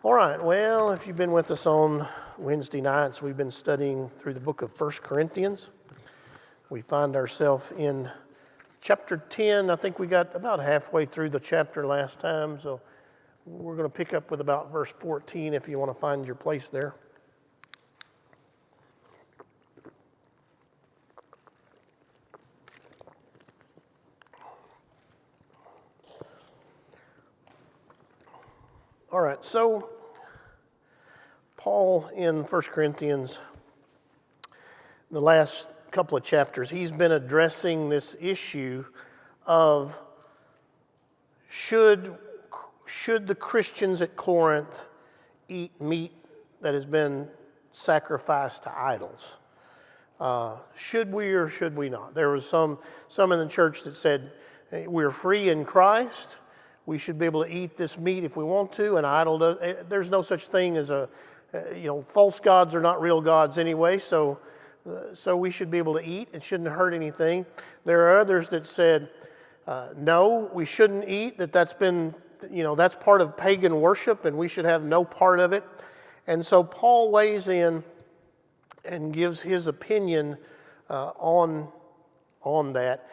All right, well, if you've been with us on Wednesday nights, we've been studying through the book of 1 Corinthians. We find ourselves in chapter 10. I think we got about halfway through the chapter last time, so we're going to pick up with about verse 14 if you want to find your place there. All right, so Paul in 1 Corinthians, the last couple of chapters, he's been addressing this issue of should the Christians at Corinth eat meat that has been sacrificed to idols? Should we or should we not? There was some in the church that said, hey, we're free in Christ. We should be able to eat this meat if we want to. An idol, there's no such thing as false gods are not real gods anyway, so we should be able to eat. It shouldn't hurt anything. There are others that said, no, we shouldn't eat, that's part of pagan worship and we should have no part of it. And so Paul weighs in and gives his opinion on that.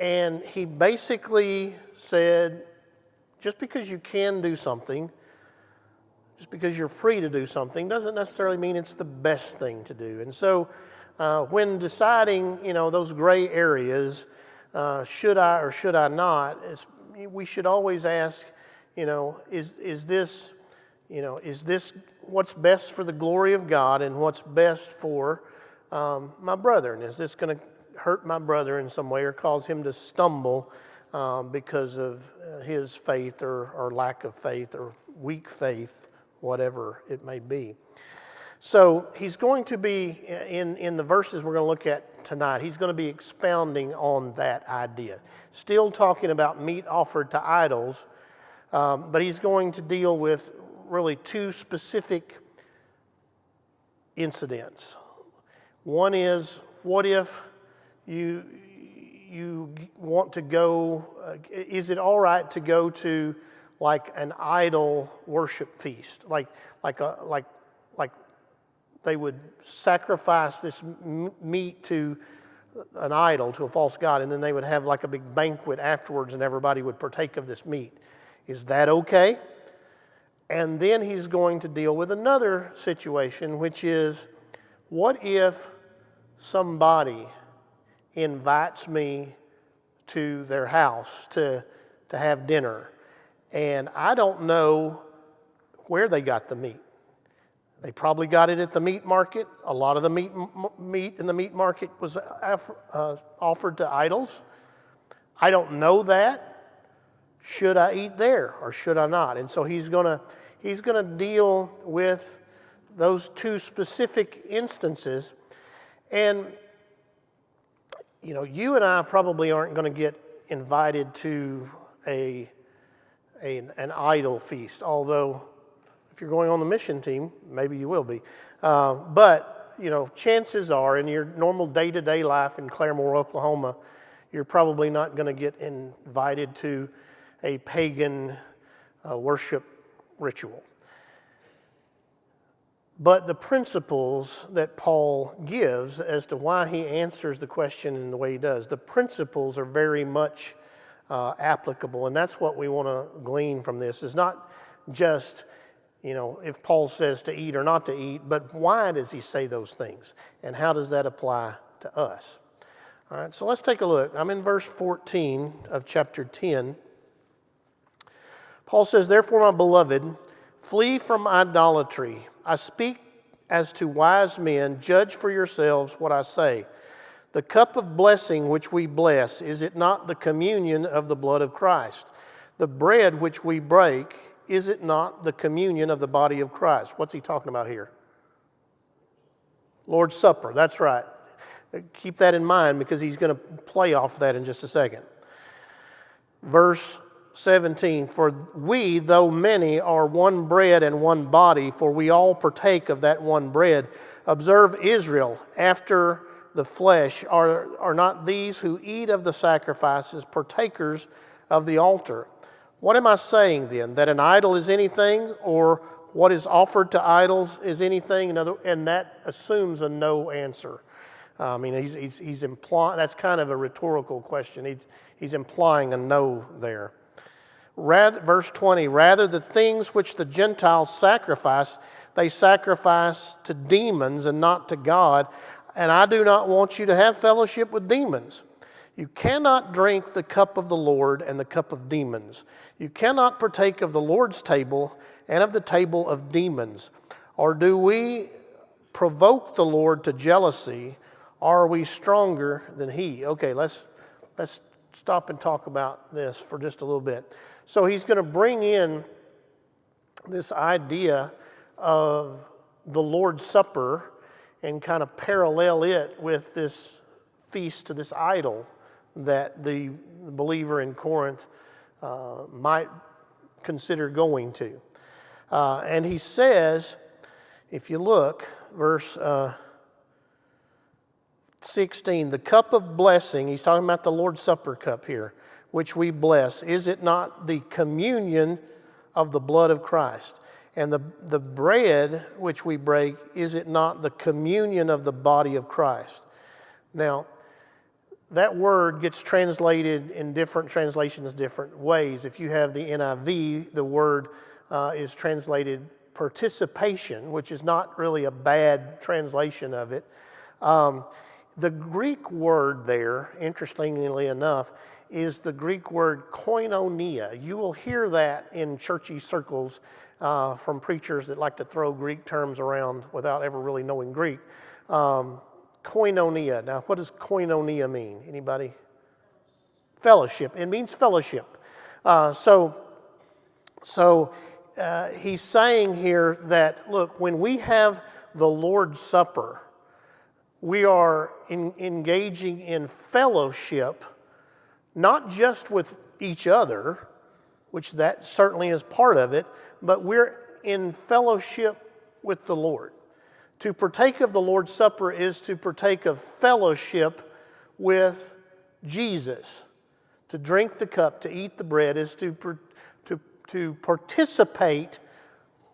And he basically said, just because you can do something, just because you're free to do something, doesn't necessarily mean it's the best thing to do. And so when deciding, those gray areas, should I or should I not, we should always ask, is this what's best for the glory of God and what's best for my brother? And is this going to hurt my brother in some way or cause him to stumble because of his faith or lack of faith or weak faith, whatever it may be. So he's going to be, in the verses we're going to look at tonight, he's going to be expounding on that idea. Still talking about meat offered to idols, but he's going to deal with really two specific incidents. One is, what if you want to go, is it all right to go to like an idol worship feast? Like they would sacrifice this meat to an idol, to a false god, and then they would have like a big banquet afterwards and everybody would partake of this meat. Is that okay? And then he's going to deal with another situation, which is, what if somebody invites me to their house to have dinner, and I don't know where they got the meat. They probably got it at the meat market. A lot of the meat in the meat market was offered to idols. I don't know that. Should I eat there or should I not? And so he's gonna deal with those two specific instances. And you and I probably aren't going to get invited to an idol feast, although if you're going on the mission team, maybe you will be. But chances are in your normal day-to-day life in Claremore, Oklahoma, you're probably not going to get invited to a pagan worship ritual. But the principles that Paul gives as to why he answers the question in the way he does, the principles are very much applicable. And that's what we want to glean from this, is not just, if Paul says to eat or not to eat, but why does he say those things? And how does that apply to us? All right, so let's take a look. I'm in verse 14 of chapter 10. Paul says, "Therefore, my beloved, flee from idolatry. I speak as to wise men. Judge for yourselves what I say. The cup of blessing which we bless, is it not the communion of the blood of Christ? The bread which we break, is it not the communion of the body of Christ?" What's he talking about here? Lord's Supper, that's right. Keep that in mind because he's going to play off that in just a second. Verse 17, "For we, though many, are one bread and one body, for we all partake of that one bread. Observe Israel, after the flesh, are not these who eat of the sacrifices partakers of the altar? What am I saying then? That an idol is anything? Or what is offered to idols is anything, and that assumes a no answer. I mean, he's implying, that's kind of a rhetorical question. He's implying a no there. Verse 20, rather the things which the Gentiles sacrifice, they sacrifice to demons and not to God, and I do not want you to have fellowship with demons. You cannot drink the cup of the Lord and the cup of demons. You cannot partake of the Lord's table and of the table of demons. Or do we provoke the Lord to jealousy? Or are we stronger than he? Okay, let's stop and talk about this for just a little bit. So he's going to bring in this idea of the Lord's Supper and kind of parallel it with this feast to this idol that the believer in Corinth might consider going to. And he says, if you look, verse 16, the cup of blessing, he's talking about the Lord's Supper cup here, which we bless. Is it not the communion of the blood of Christ? And the bread which we break, is it not the communion of the body of Christ? Now, that word gets translated in different translations different ways. If you have the NIV, the word is translated participation, which is not really a bad translation of it. The Greek word there, interestingly enough, is the Greek word koinonia. You will hear that in churchy circles from preachers that like to throw Greek terms around without ever really knowing Greek. Koinonia. Now, what does koinonia mean? Anybody? Fellowship. It means fellowship. So he's saying here that, look, when we have the Lord's Supper, we are engaging in fellowship, not just with each other, which that certainly is part of it, but we're in fellowship with the Lord. To partake of the Lord's Supper is to partake of fellowship with Jesus. To drink the cup, to eat the bread is to participate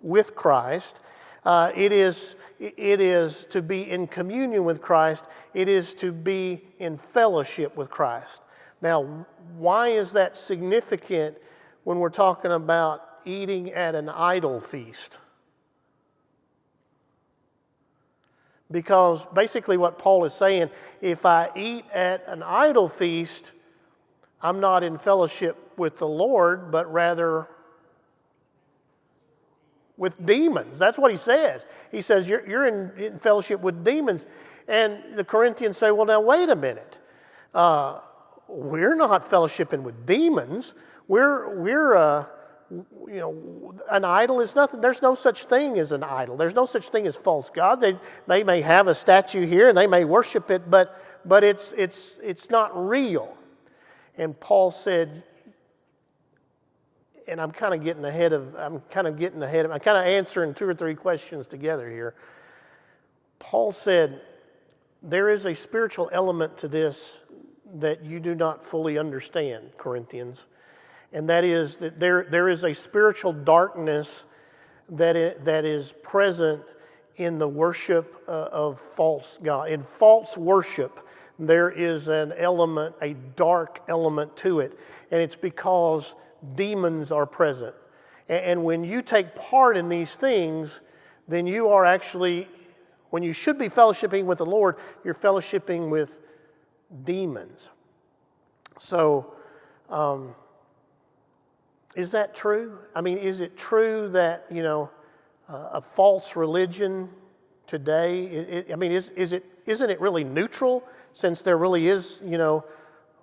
with Christ. It is to be in communion with Christ. It is to be in fellowship with Christ. Now, why is that significant when we're talking about eating at an idol feast? Because basically what Paul is saying, if I eat at an idol feast, I'm not in fellowship with the Lord, but rather with demons. That's what he says. He says, you're in fellowship with demons. And the Corinthians say, well, now wait a minute. We're not fellowshipping with demons. An idol is nothing. There's no such thing as an idol. There's no such thing as false god. They may have a statue here and they may worship it, but it's not real. And Paul said, and I'm kind of answering two or three questions together here. Paul said, there is a spiritual element to this that you do not fully understand, Corinthians. And that is that there is a spiritual darkness that is present in the worship of false God. In false worship, there is an element, a dark element to it. And it's because demons are present. And when you take part in these things, then you are actually, when you should be fellowshipping with the Lord, you're fellowshipping with demons. So, is that true? I mean, is it true that, a false religion today, isn't it really neutral, since there really is,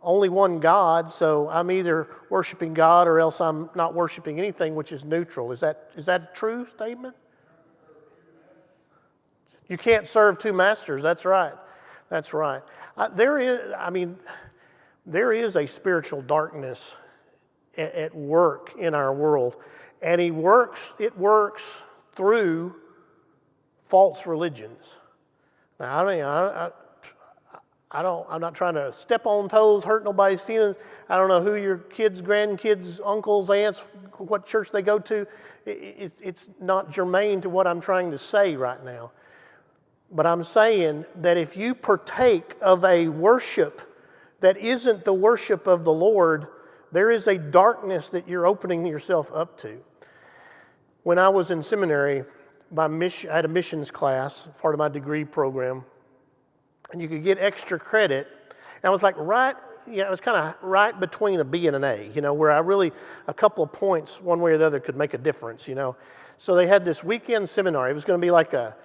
only one God, so I'm either worshiping God or else I'm not worshiping anything, which is neutral. Is that a true statement? You can't serve two masters. That's right. That's right. There is a spiritual darkness at work in our world, and it works through false religions. Now, I'm not trying to step on toes, hurt nobody's feelings. I don't know who your kids, grandkids, uncles, aunts, what church they go to. It's not germane to what I'm trying to say right now. But I'm saying that if you partake of a worship that isn't the worship of the Lord, there is a darkness that you're opening yourself up to. When I was in seminary, I had a missions class, part of my degree program, and you could get extra credit. And I was like it was kind of right between a B and an A, where a couple of points, one way or the other, could make a difference, So they had this weekend seminar. It was going to be like a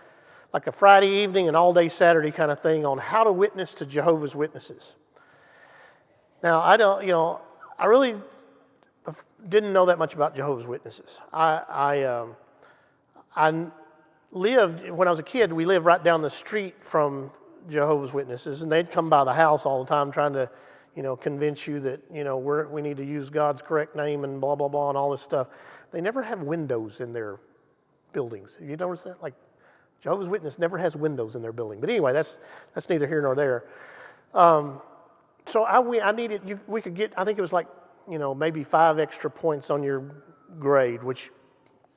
Friday evening and all day Saturday kind of thing on how to witness to Jehovah's Witnesses. Now, I really didn't know that much about Jehovah's Witnesses. I lived, when I was a kid, we lived right down the street from Jehovah's Witnesses, and they'd come by the house all the time trying to, convince you that, we need to use God's correct name and blah, blah, blah, and all this stuff. They never have windows in their buildings. You notice that? Like, Jehovah's Witness never has windows in their building. But anyway, that's neither here nor there. So I needed, we could get, I think it was like, maybe 5 extra points on your grade, which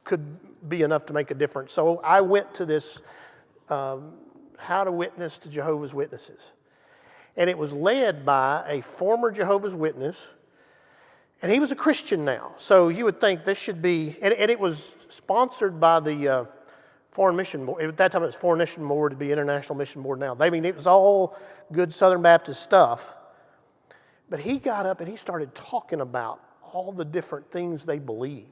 could be enough to make a difference. So I went to this how to witness to Jehovah's Witnesses. And it was led by a former Jehovah's Witness, and he was a Christian now. So you would think this should be, and it was sponsored by the Foreign Mission Board. At that time it was Foreign Mission Board, to be International Mission Board now. It was all good Southern Baptist stuff. But he got up and he started talking about all the different things they believe.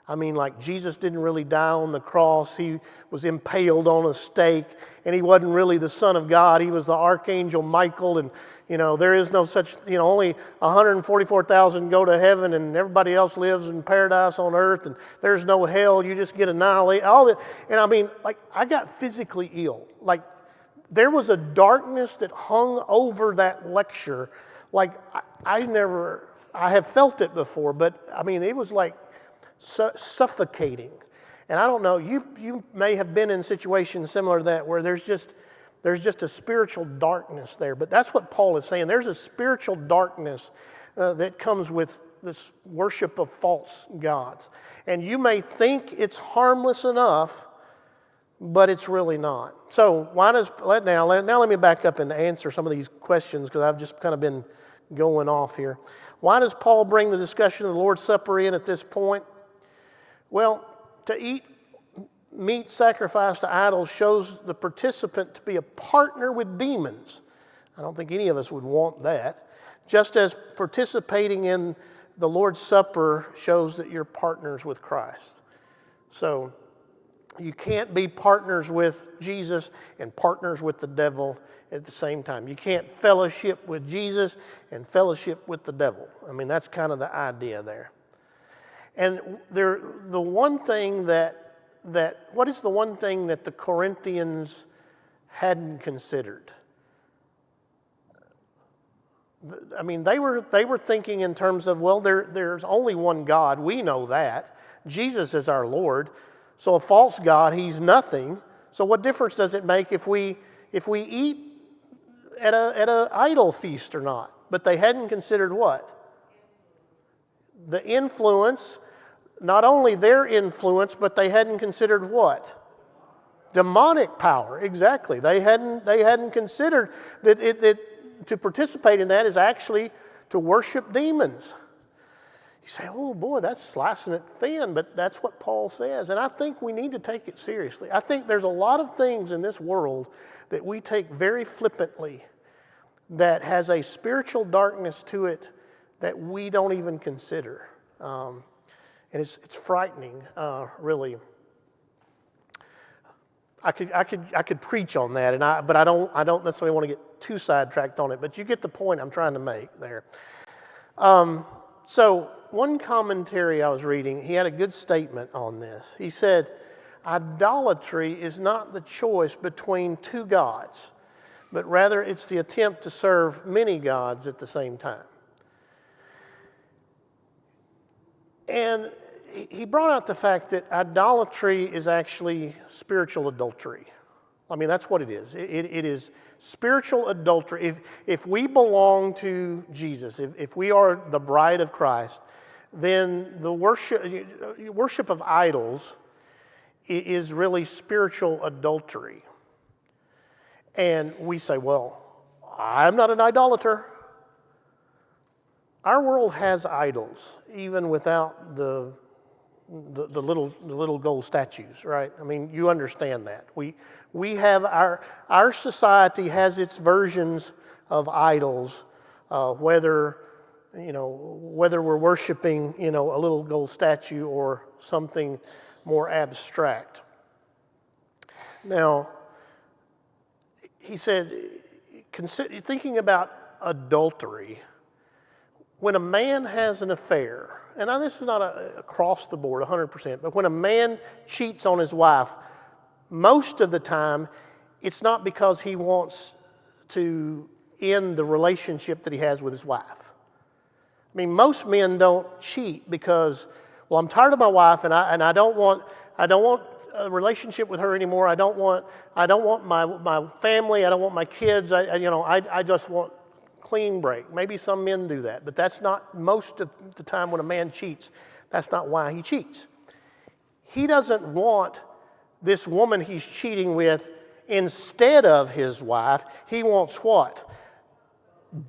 I mean, like Jesus didn't really die on the cross. He was impaled on a stake, and he wasn't really the Son of God. He was the Archangel Michael, and, there is no such, only 144,000 go to heaven, and everybody else lives in paradise on earth, and there's no hell. You just get annihilated. All that. And I mean, like, I got physically ill. Like, there was a darkness that hung over that lecture. Like, I have felt it before, but I mean, it was like suffocating. And I don't know, you may have been in situations similar to that where there's just a spiritual darkness there. But that's what Paul is saying. There's a spiritual darkness that comes with this worship of false gods. And you may think it's harmless enough, but it's really not. So now let me back up and answer some of these questions, because I've just kind of been going off here. Why does Paul bring the discussion of the Lord's Supper in at this point? Well, to eat meat sacrificed to idols shows the participant to be a partner with demons. I don't think any of us would want that. Just as participating in the Lord's Supper shows that you're partners with Christ. So you can't be partners with Jesus and partners with the devil at the same time. You can't fellowship with Jesus and fellowship with the devil. I mean, that's kind of the idea there. And the one thing what is the one thing that the Corinthians hadn't considered? I mean, they were thinking in terms of, well, there's only one God. We know that. Jesus is our Lord. So a false god, he's nothing. So what difference does it make if we eat at a idol feast or not? But they hadn't considered what? The influence, not only their influence, but they hadn't considered what? Demonic power, exactly. They hadn't considered that to participate in that is actually to worship demons. You say, oh boy, that's slicing it thin, but that's what Paul says. And I think we need to take it seriously. I think there's a lot of things in this world that we take very flippantly that has a spiritual darkness to it that we don't even consider. And it's frightening, really. I could preach on that, but I don't necessarily want to get too sidetracked on it. But you get the point I'm trying to make there. So one commentary I was reading, he had a good statement on this. He said, idolatry is not the choice between two gods, but rather it's the attempt to serve many gods at the same time. And he brought out the fact that idolatry is actually spiritual adultery. I mean, that's what it is. It is spiritual adultery. If we belong to Jesus, if we are the bride of Christ, then the worship of idols is really spiritual adultery. And we say, well, I'm not an idolater. Our world has idols, even without the little gold statues, right? I mean, you understand that. We have our society has its versions of idols, whether we're worshiping, a little gold statue or something more abstract. Now, he said, thinking about adultery, when a man has an affair, and now this is not across the board 100%, but when a man cheats on his wife, most of the time it's not because he wants to end the relationship that he has with his wife. I mean, most men don't cheat because, well, I'm tired of my wife and I don't want a relationship with her anymore. I don't want my family. I don't want my kids. I just want clean break. Maybe some men do that, but that's not most of the time when a man cheats. That's not why he cheats. He doesn't want this woman he's cheating with instead of his wife. He wants what?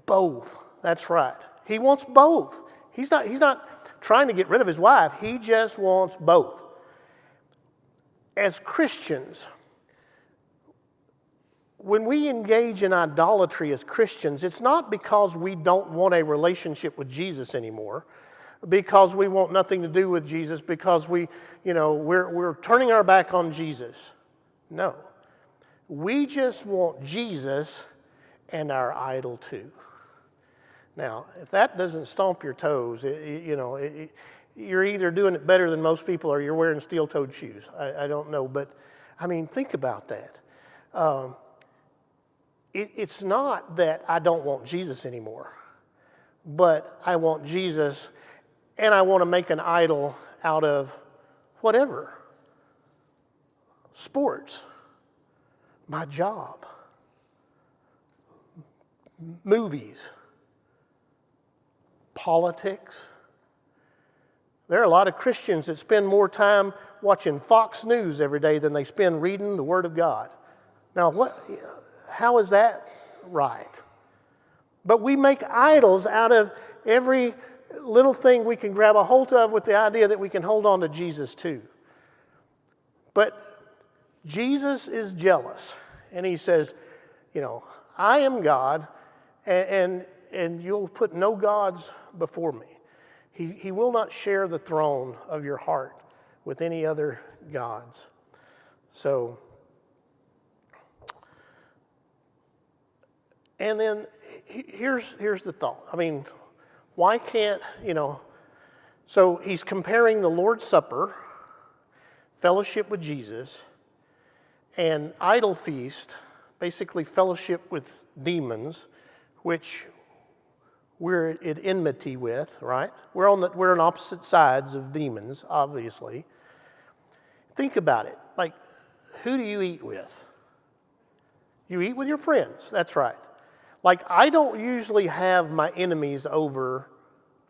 Both. That's right. He wants both. He's not trying to get rid of his wife. He just wants both. As Christians, when we engage in idolatry as Christians, it's not because we don't want a relationship with Jesus anymore, because we want nothing to do with Jesus, because we're turning our back on Jesus. No. We just want Jesus and our idol too. Now, if that doesn't stomp your toes, you're either doing it better than most people or you're wearing steel-toed shoes. I don't know, but I mean, think about that. It's not that I don't want Jesus anymore, but I want Jesus and I want to make an idol out of whatever. Sports, my job, movies, politics. There are a lot of Christians that spend more time watching Fox News every day than they spend reading the Word of God. Now, how is that right? But we make idols out of every little thing we can grab a hold of with the idea that we can hold on to Jesus too. But Jesus is jealous, and he says, I am God, and you'll put no gods before me. He will not share the throne of your heart with any other gods. So, and then here's the thought. I mean, why can't, so he's comparing the Lord's Supper, fellowship with Jesus, and idol feast, basically fellowship with demons, which we're at enmity with, right? We're on opposite sides of demons, obviously. Think about it. Like, who do you eat with? You eat with your friends. That's right. Like, I don't usually have my enemies over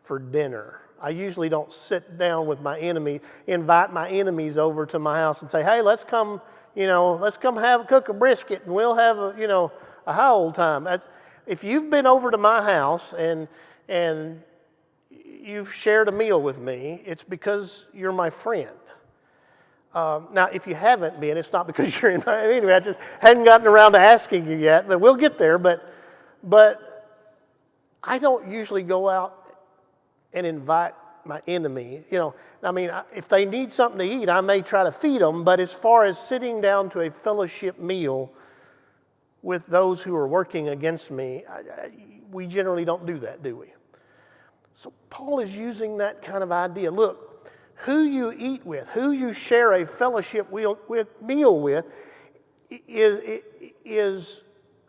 for dinner. I usually don't sit down with my enemy, invite my enemies over to my house and say, hey, let's come cook a brisket and we'll have a high old time. If you've been over to my house and you've shared a meal with me, it's because you're my friend. Now, if you haven't been, it's not because you're in my, anyway, I just hadn't gotten around to asking you yet, but we'll get there. But I don't usually go out and invite my enemy. If they need something to eat, I may try to feed them, but as far as sitting down to a fellowship meal with those who are working against me, we generally don't do that, do we? So Paul is using that kind of idea. Look, who you eat with, who you share a fellowship meal with, is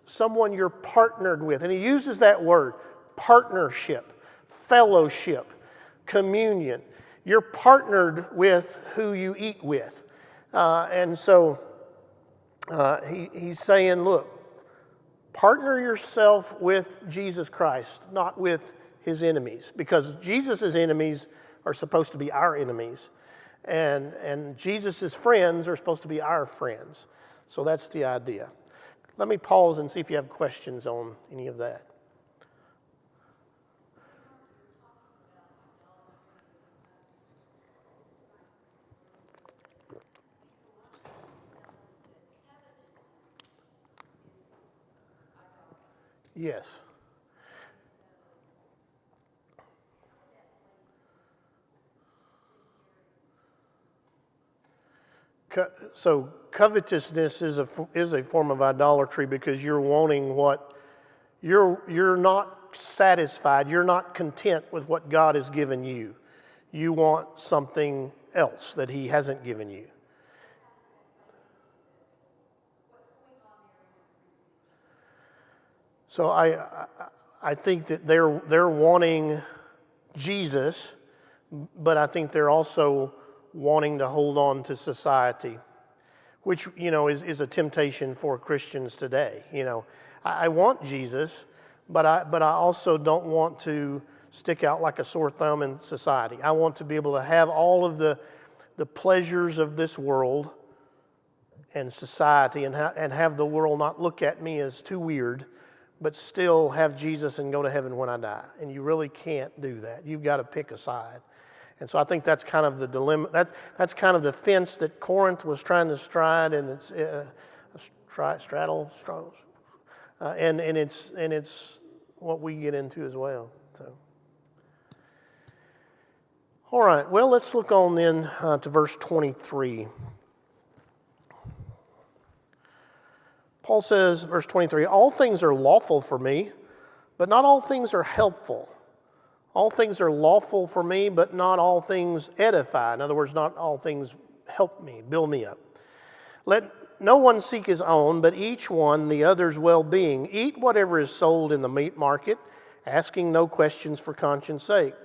someone you're partnered with. And he uses that word, partnership, fellowship, communion. You're partnered with who you eat with. And so He's saying, look, partner yourself with Jesus Christ, not with his enemies, because Jesus' enemies are supposed to be our enemies, and Jesus' friends are supposed to be our friends. So that's the idea. Let me pause and see if you have questions on any of that. Yes. So covetousness is a form of idolatry, because you're wanting what you're not satisfied. You're not content with what God has given you. You want something else that he hasn't given you. So I think that they're wanting Jesus, but I think they're also wanting to hold on to society, which, is a temptation for Christians today. I want Jesus, but I also don't want to stick out like a sore thumb in society. I want to be able to have all of the pleasures of this world and society, and have the world not look at me as too weird, but still have Jesus and go to heaven when I die. And you really can't do that. You've got to pick a side. And so I think that's kind of the dilemma. That's kind of the fence that Corinth was trying to stride, and it's straddle, and it's what we get into as well. So, all right. Well, let's look on then to verse 23. Paul says, verse 23, all things are lawful for me, but not all things are helpful. All things are lawful for me, but not all things edify. In other words, not all things help me, build me up. Let no one seek his own, but each one the other's well-being. Eat whatever is sold in the meat market, asking no questions for conscience sake.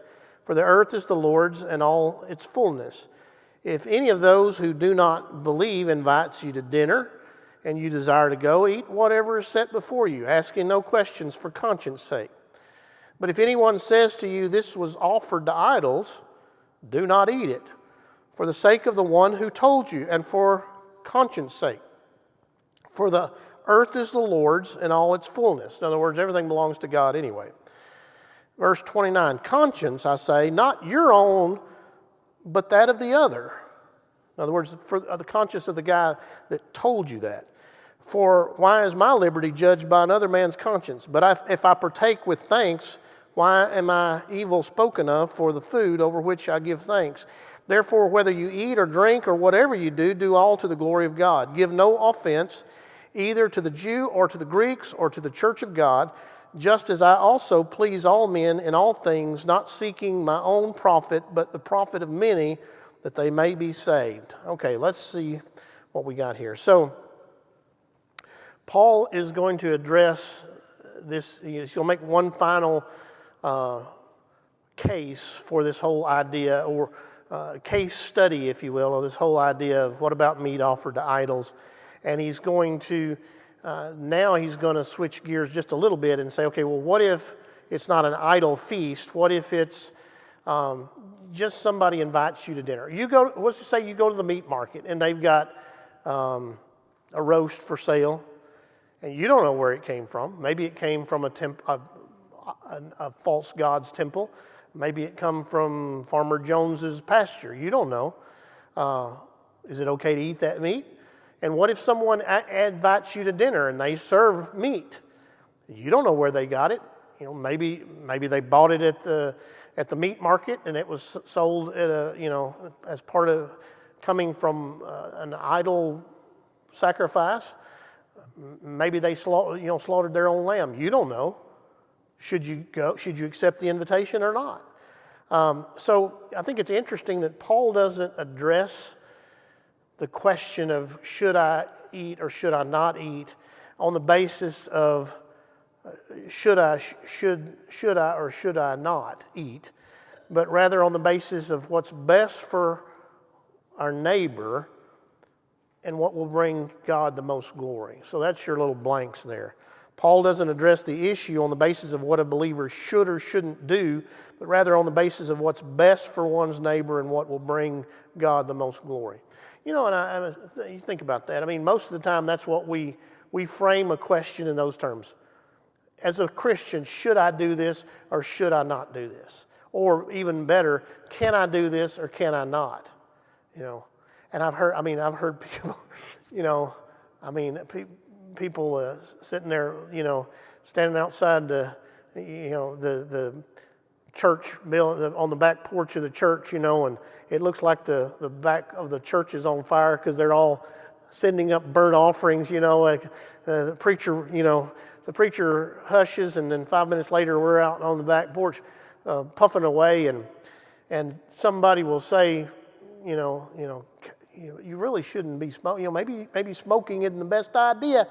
For the earth is the Lord's and all its fullness. If any of those who do not believe invites you to dinner, and you desire to go, eat whatever is set before you, asking no questions for conscience sake. But if anyone says to you, this was offered to idols, do not eat it, for the sake of the one who told you, and for conscience sake. For the earth is the Lord's and all its fullness. In other words, everything belongs to God anyway. Verse 29, conscience, I say, not your own, but that of the other. In other words, for the conscience of the guy that told you that. For why is my liberty judged by another man's conscience? But if I partake with thanks, why am I evil spoken of for the food over which I give thanks? Therefore, whether you eat or drink or whatever you do, do all to the glory of God. Give no offense either to the Jew or to the Greeks or to the church of God, just as I also please all men in all things, not seeking my own profit, but the profit of many, that they may be saved. Okay, let's see what we got here. So, Paul is going to address this. He's going to make one final case for this whole idea, or case study, if you will, of this whole idea of what about meat offered to idols. And he's going to, now he's going to switch gears just a little bit and say, okay, well, what if it's not an idol feast? What if it's just somebody invites you to dinner? Let's just say you go to the meat market and they've got a roast for sale, and you don't know where it came from. Maybe it came from a false god's temple. Maybe it come from Farmer Jones's pasture. You don't know. Is it okay to eat that meat? And what if someone invites you to dinner and they serve meat? You don't know where they got it. Maybe they bought it at the meat market, and it was sold at as part of coming from an idol sacrifice. Maybe they slaughtered their own lamb. You don't know. Should you go? Should you accept the invitation or not? So I think it's interesting that Paul doesn't address the question of should I eat or should I not eat on the basis of should I or should I not eat, but rather on the basis of what's best for our neighbor and what will bring God the most glory. So that's your little blanks there. Paul doesn't address the issue on the basis of what a believer should or shouldn't do, but rather on the basis of what's best for one's neighbor and what will bring God the most glory. You know, and you think about that. I mean, most of the time that's what we frame a question in those terms. As a Christian, should I do this or should I not do this? Or even better, can I do this or can I not? You know, and I've heard people, you know, people sitting there, you know, standing outside the church building on the back porch of the church, you know, and it looks like the back of the church is on fire because they're all sending up burnt offerings, you know. Like, the preacher hushes, and then 5 minutes later we're out on the back porch puffing away, and somebody will say, you really shouldn't be smoking. You know, maybe smoking isn't the best idea.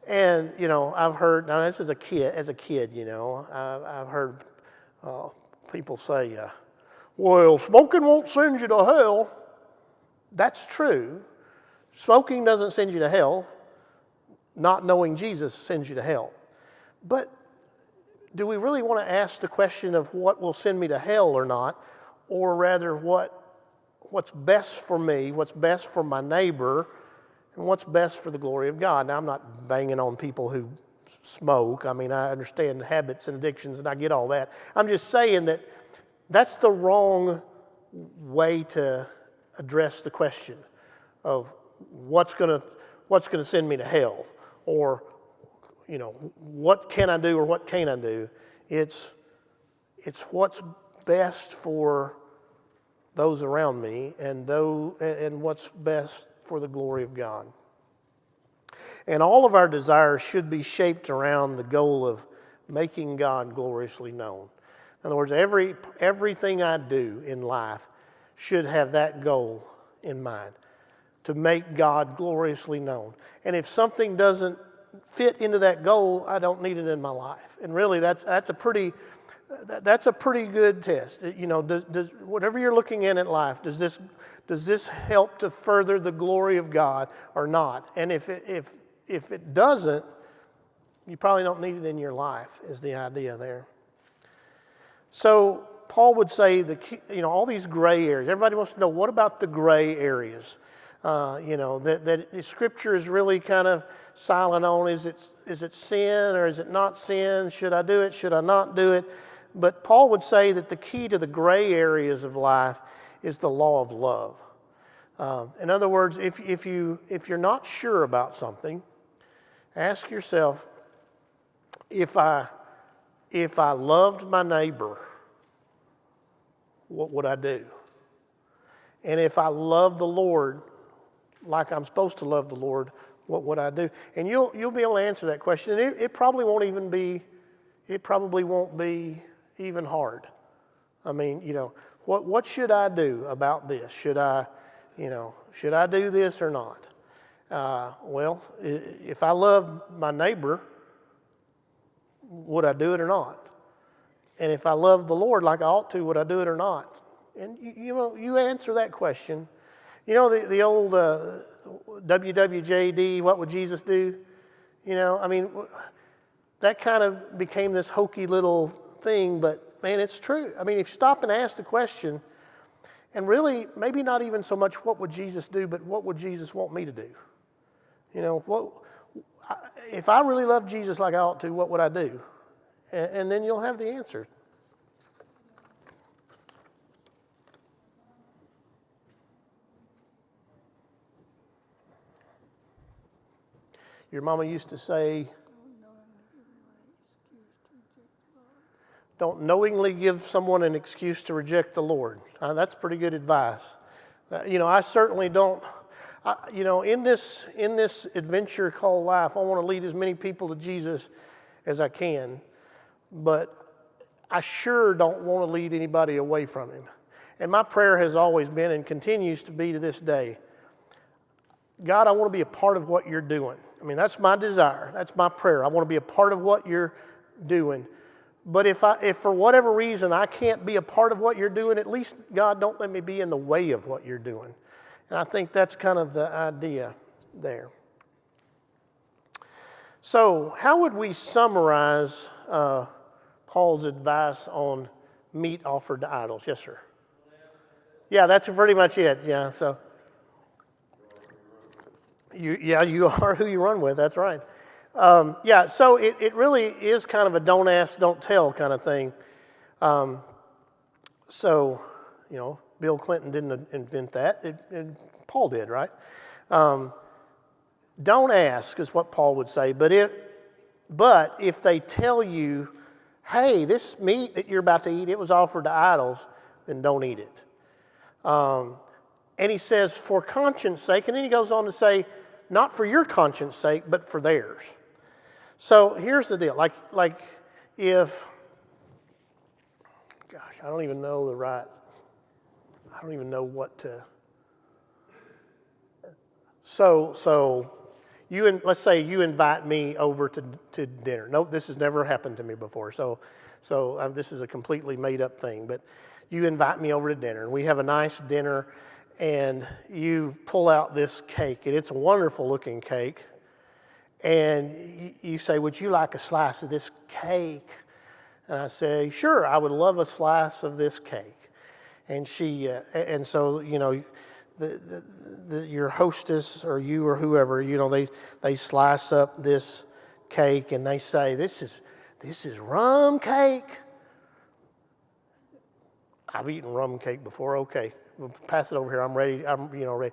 And you know, I've heard, now this is a kid, you know, I've heard people say, well, smoking won't send you to hell. That's true. Smoking doesn't send you to hell. Not knowing Jesus sends you to hell. But do we really want to ask the question of what will send me to hell or not, or rather what's best for me, what's best for my neighbor, and what's best for the glory of God? Now, I'm not banging on people who smoke. I mean, I understand habits and addictions, and I get all that. I'm just saying that that's the wrong way to address the question of what's going to send me to hell, or you know, what can I do or what can't I do? It's what's best for those around me and what's best for the glory of God. And all of our desires should be shaped around the goal of making God gloriously known. In other words, everything I do in life should have that goal in mind, to make God gloriously known. And if something doesn't fit into that goal, I don't need it in my life. And really, that's a pretty good test. You know, does whatever you're looking in life, does this help to further the glory of God or not? And if it doesn't, you probably don't need it in your life, is the idea there. So Paul would say all these gray areas. Everybody wants to know, what about the gray areas? That the Scripture is really kind of silent on. Is it sin or is it not sin? Should I do it? Should I not do it? But Paul would say that the key to the gray areas of life is the law of love. In other words, if you're not sure about something, ask yourself, if I loved my neighbor, what would I do? And if I love the Lord like I'm supposed to love the Lord, what would I do? And you'll be able to answer that question. And it probably won't be even hard. I mean, you know, what should I do about this? Should I do this or not? Well, if I love my neighbor, would I do it or not? And if I love the Lord like I ought to, would I do it or not? And you answer that question. You know, the old WWJD, what would Jesus do? You know, I mean, that kind of became this hokey little thing, but man, it's true. I mean, if you stop and ask the question, and really, maybe not even so much what would Jesus do, but what would Jesus want me to do? You know, if I really love Jesus like I ought to, what would I do? And then you'll have the answer. Your mama used to say, don't knowingly give someone an excuse to reject the Lord. That's pretty good advice. I certainly don't. In this adventure called life, I want to lead as many people to Jesus as I can, but I sure don't want to lead anybody away from Him. And my prayer has always been, and continues to be to this day, God, I want to be a part of what you're doing. I mean, that's my desire. That's my prayer. I want to be a part of what you're doing. But if for whatever reason I can't be a part of what you're doing, at least, God, don't let me be in the way of what you're doing. And I think that's kind of the idea there. So how would we summarize Paul's advice on meat offered to idols? Yes, sir. Yeah, that's pretty much it. Yeah, so you are who you run with. That's right. So it really is kind of a don't ask, don't tell kind of thing. Bill Clinton didn't invent that. Paul did, right? Don't ask is what Paul would say. But if they tell you, hey, this meat that you're about to eat, it was offered to idols, then don't eat it. And he says, for conscience sake, and then he goes on to say, not for your conscience sake, but for theirs. So here's the deal. Like if, gosh, I don't even know what to. So let's say you invite me over to dinner. Nope, this has never happened to me before. So this is a completely made up thing. But you invite me over to dinner, and we have a nice dinner, and you pull out this cake, and it's a wonderful looking cake. And you say, would you like a slice of this cake? And I say, sure, I would love a slice of this cake. And so your hostess or you or whoever, they slice up this cake and they say, this is rum cake. I've eaten rum cake before. Okay, we'll pass it over here. I'm ready. Ready.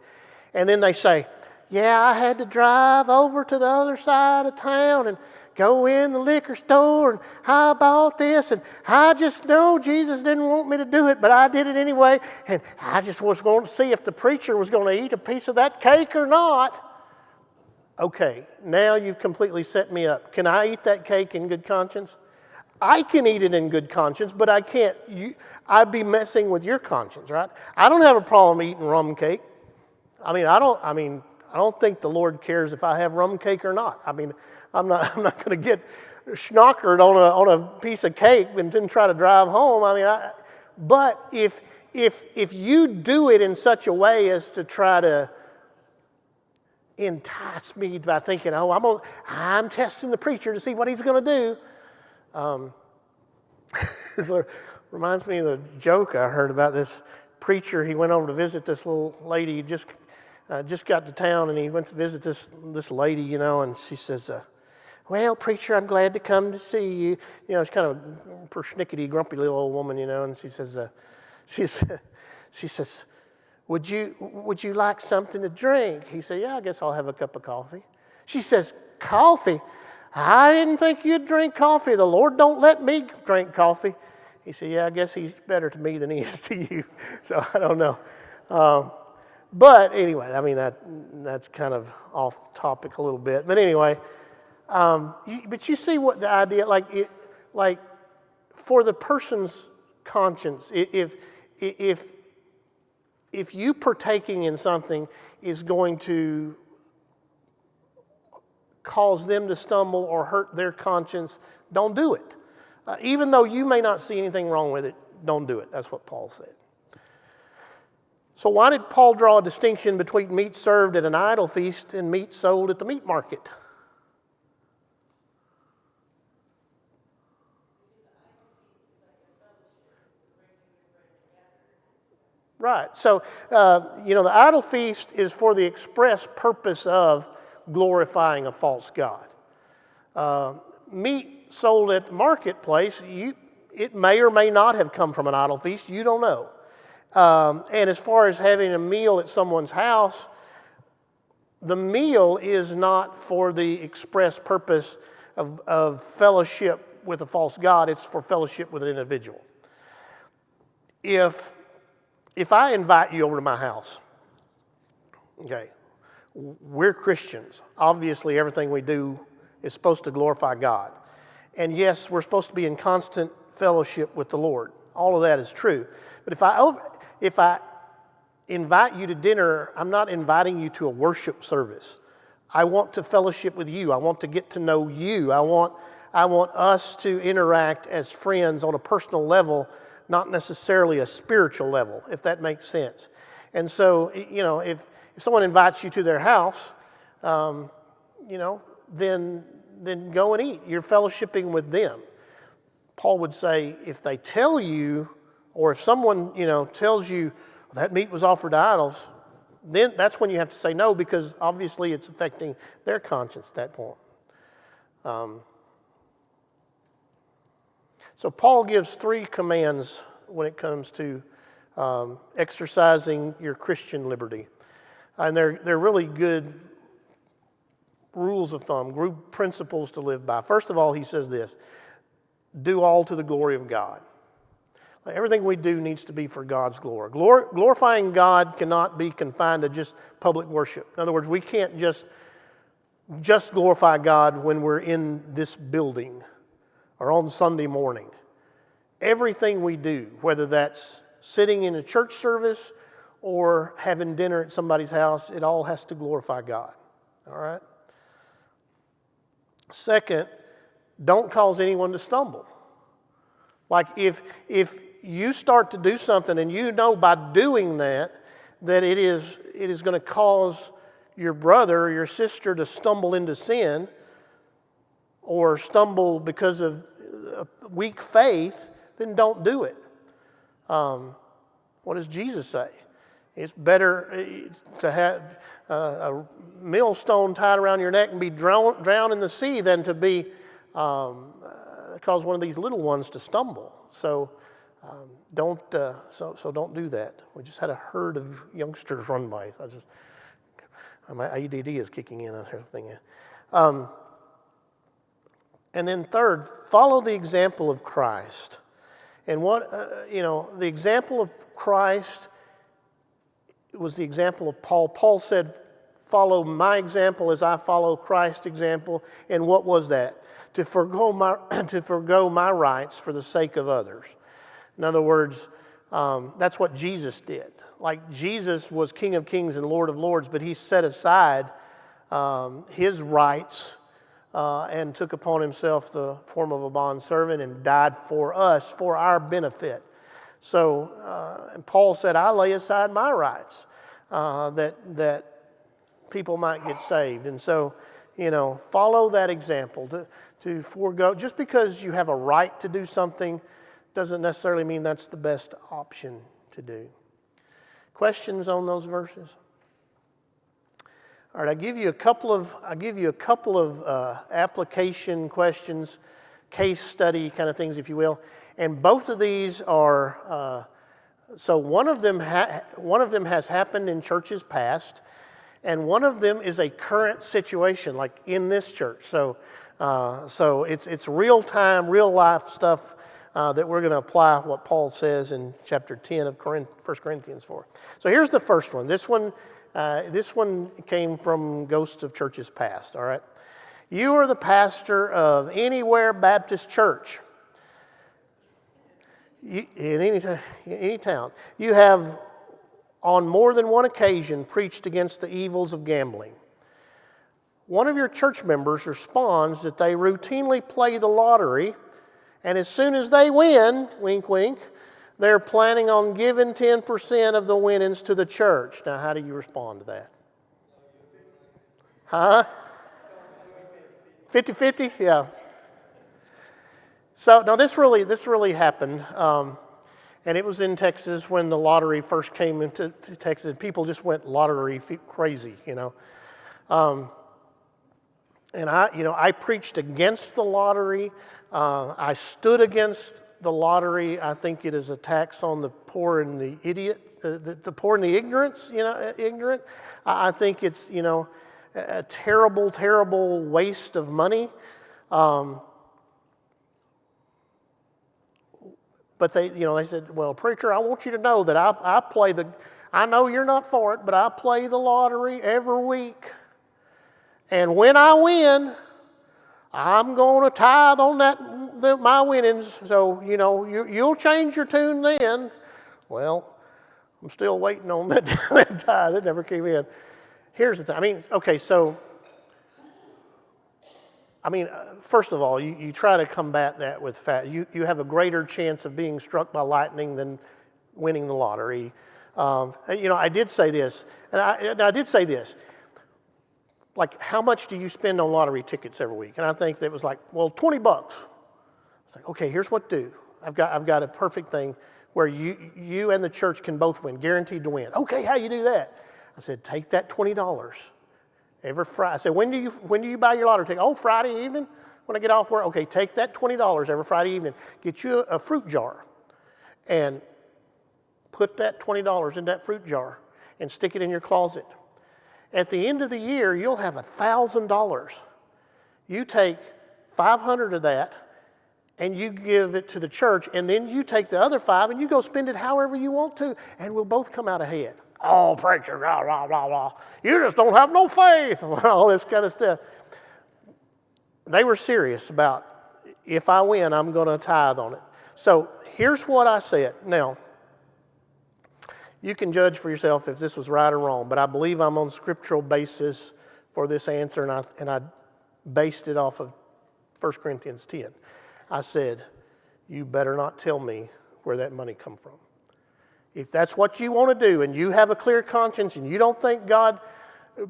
And then they say, yeah, I had to drive over to the other side of town and go in the liquor store, and I bought this, and I just know Jesus didn't want me to do it, but I did it anyway, and I just was going to see if the preacher was going to eat a piece of that cake or not. Okay, now you've completely set me up. Can I eat that cake in good conscience? I can eat it in good conscience, but I can't. I'd be messing with your conscience, right? I don't have a problem eating rum cake. I don't think the Lord cares if I have rum cake or not. I'm not going to get schnockered on a piece of cake and then try to drive home. But if you do it in such a way as to try to entice me by thinking, I'm testing the preacher to see what he's going to do. This reminds me of the joke I heard about this preacher. He went over to visit this little lady. Just got to town, and he went to visit this lady, and she says, well, preacher, I'm glad to come to see you. It's kind of a persnickety, grumpy little old woman, and she says, would you like something to drink? He said, yeah, I guess I'll have a cup of coffee. She says, coffee? I didn't think you'd drink coffee. The Lord don't let me drink coffee. He said, yeah, I guess he's better to me than he is to you. So I don't know. But anyway, that's kind of off topic a little bit. But anyway, but you see what the idea, like for the person's conscience, if you partaking in something is going to cause them to stumble or hurt their conscience, don't do it. Even though you may not see anything wrong with it, don't do it. That's what Paul said. So why did Paul draw a distinction between meat served at an idol feast and meat sold at the meat market? Right. So, the idol feast is for the express purpose of glorifying a false god. Meat sold at the marketplace, it may or may not have come from an idol feast. You don't know. And as far as having a meal at someone's house, the meal is not for the express purpose of fellowship with a false god. It's for fellowship with an individual. If I invite you over to my house, okay, we're Christians. Obviously, everything we do is supposed to glorify God. And yes, we're supposed to be in constant fellowship with the Lord. All of that is true. But if I invite you to dinner, I'm not inviting you to a worship service. I want to fellowship with you. I want to get to know you. I want us to interact as friends on a personal level, not necessarily a spiritual level, if that makes sense. And so, if someone invites you to their house, then go and eat. You're fellowshipping with them. Paul would say, if they tell you, or if someone, tells you that meat was offered to idols, then that's when you have to say no, because obviously it's affecting their conscience at that point. So Paul gives 3 commands when it comes to exercising your Christian liberty. And they're really good rules of thumb, group principles to live by. First of all, he says this: do all to the glory of God. Everything we do needs to be for God's glory. Glorifying God cannot be confined to just public worship. In other words, we can't just glorify God when we're in this building or on Sunday morning. Everything we do, whether that's sitting in a church service or having dinner at somebody's house, it all has to glorify God. All right? Second, don't cause anyone to stumble. Like if you start to do something and by doing that it is going to cause your brother or your sister to stumble into sin or stumble because of weak faith, then don't do it. What does Jesus say? It's better to have a millstone tied around your neck and be drowned in the sea than to be cause one of these little ones to stumble. So don't do that. We just had a herd of youngsters run by. My ADD is kicking in and everything. And then third, follow the example of Christ. And the example of Christ was the example of Paul. Paul said, follow my example as I follow Christ's example. And what was that? To forgo my rights for the sake of others. In other words, that's what Jesus did. Like Jesus was King of Kings and Lord of Lords, but he set aside his rights and took upon himself the form of a bondservant and died for us, for our benefit. So and Paul said, I lay aside my rights that people might get saved. And so, follow that example. To forego, just because you have a right to do something doesn't necessarily mean that's the best option to do. Questions on those verses? All right, I give you a couple of application questions, case study kind of things, if you will, and both of these are. So one of them has happened in churches past, and one of them is a current situation, like in this church. So it's real time, real life stuff that we're going to apply what Paul says in chapter 10 of 1 Corinthians 4. So here's the first one. This one came from Ghosts of Churches Past. All right, you are the pastor of Anywhere Baptist Church. In any town. You have on more than one occasion preached against the evils of gambling. One of your church members responds that they routinely play the lottery, and as soon as they win, wink, wink, they're planning on giving 10% of the winnings to the church. Now, how do you respond to that? Huh? 50-50? Yeah. So, no, this really happened, and it was in Texas when the lottery first came into Texas. People just went lottery crazy, And I preached against the lottery. I stood against the lottery. I think it is a tax on the poor and the idiot, the poor and the ignorant. I think it's, a terrible, terrible waste of money. But they said, well, preacher, I want you to know that I know you're not for it, but I play the lottery every week. And when I win, I'm going to tithe on my winnings. So, you'll change your tune then. Well, I'm still waiting on that tithe. It never came in. Here's the thing. First of all, you try to combat that with fact. You have a greater chance of being struck by lightning than winning the lottery. I did say this, and I did say this. Like, how much do you spend on lottery tickets every week? And I think that was like, well, $20. It's like, okay, here's what to do. I've got a perfect thing where you and the church can both win, guaranteed to win. Okay, how you do that? I said, take that $20 every Friday. I said, when do you buy your lottery ticket? Oh, Friday evening when I get off work. Okay, take that $20 every Friday evening. Get you a fruit jar and put that $20 in that fruit jar and stick it in your closet. At the end of the year, you'll have $1,000. You take 500 of that and you give it to the church, and then you take the other 5 and you go spend it however you want to, and we'll both come out ahead. Oh, preacher, blah, blah, blah, blah. You just don't have no faith, all this kind of stuff. They were serious about, if I win, I'm going to tithe on it. So here's what I said. Now, you can judge for yourself if this was right or wrong, but I believe I'm on scriptural basis for this answer, and I based it off of 1 Corinthians 10. I said, you better not tell me where that money come from. If that's what you want to do, and you have a clear conscience, and you don't think God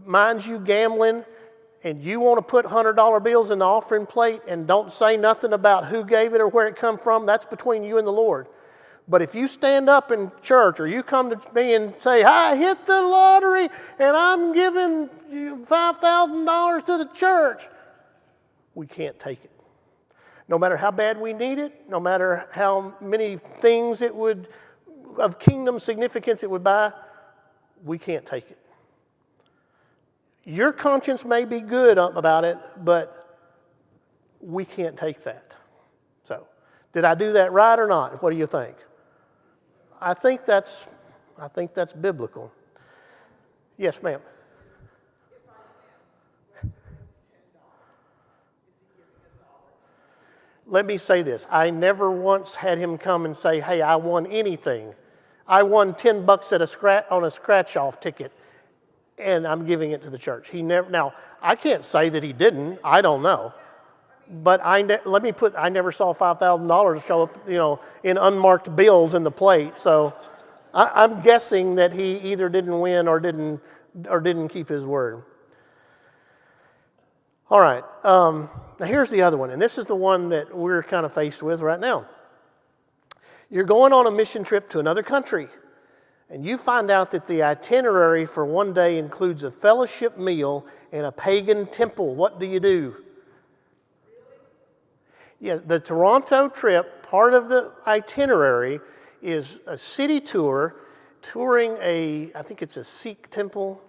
minds you gambling, and you want to put $100 bills in the offering plate and don't say nothing about who gave it or where it come from, that's between you and the Lord. But if you stand up in church or you come to me and say, I hit the lottery and I'm giving $5,000 to the church, we can't take it. No matter how bad we need it, no matter how many things it would, of kingdom significance it would buy, we can't take it. Your conscience may be good about it, but we can't take that. So, did I do that right or not? What do you think? I think that's biblical. Yes, ma'am. Let me say this. I never once had him come and say, hey, I won anything. I won $10 on a scratch-off ticket, and I'm giving it to the church. He never. Now, I can't say that he didn't. I don't know. But I never saw $5,000 show up, in unmarked bills in the plate. So I'm guessing that he either didn't win or didn't keep his word. All right. Now here's the other one, and this is the one that we're kind of faced with right now. You're going on a mission trip to another country, and you find out that the itinerary for one day includes a fellowship meal in a pagan temple. What do? Yeah, the Toronto trip, part of the itinerary is a city tour, touring I think it's a Sikh temple,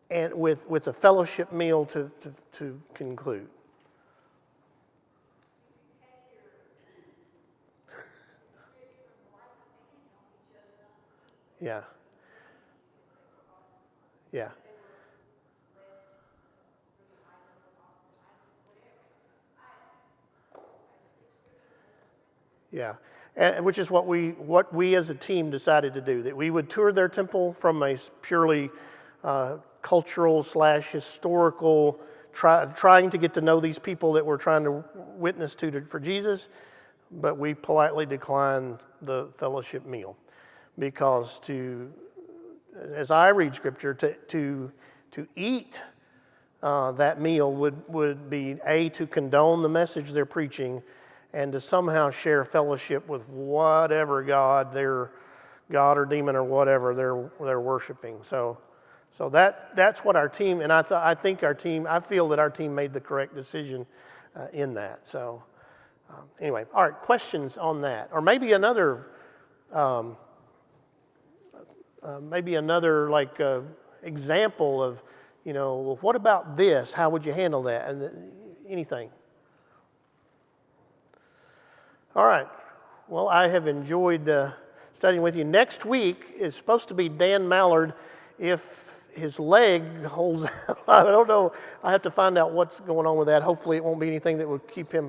and with a fellowship meal to conclude. Yeah. Yeah. Yeah, and which is what we as a team decided to do, that we would tour their temple from a purely cultural / historical, trying to get to know these people that we're trying to witness for Jesus, but we politely declined the fellowship meal because as I read Scripture, to eat that meal would be to condone the message they're preaching, and to somehow share fellowship with whatever God or demon or whatever they're worshiping. So that's what our team, and I feel that our team made the correct decision in that. So anyway, all right, questions on that, or maybe another example of, well, what about this? How would you handle that? And anything. All right. Well, I have enjoyed studying with you. Next week is supposed to be Dan Mallard. If his leg holds out, I don't know. I have to find out what's going on with that. Hopefully it won't be anything that will keep him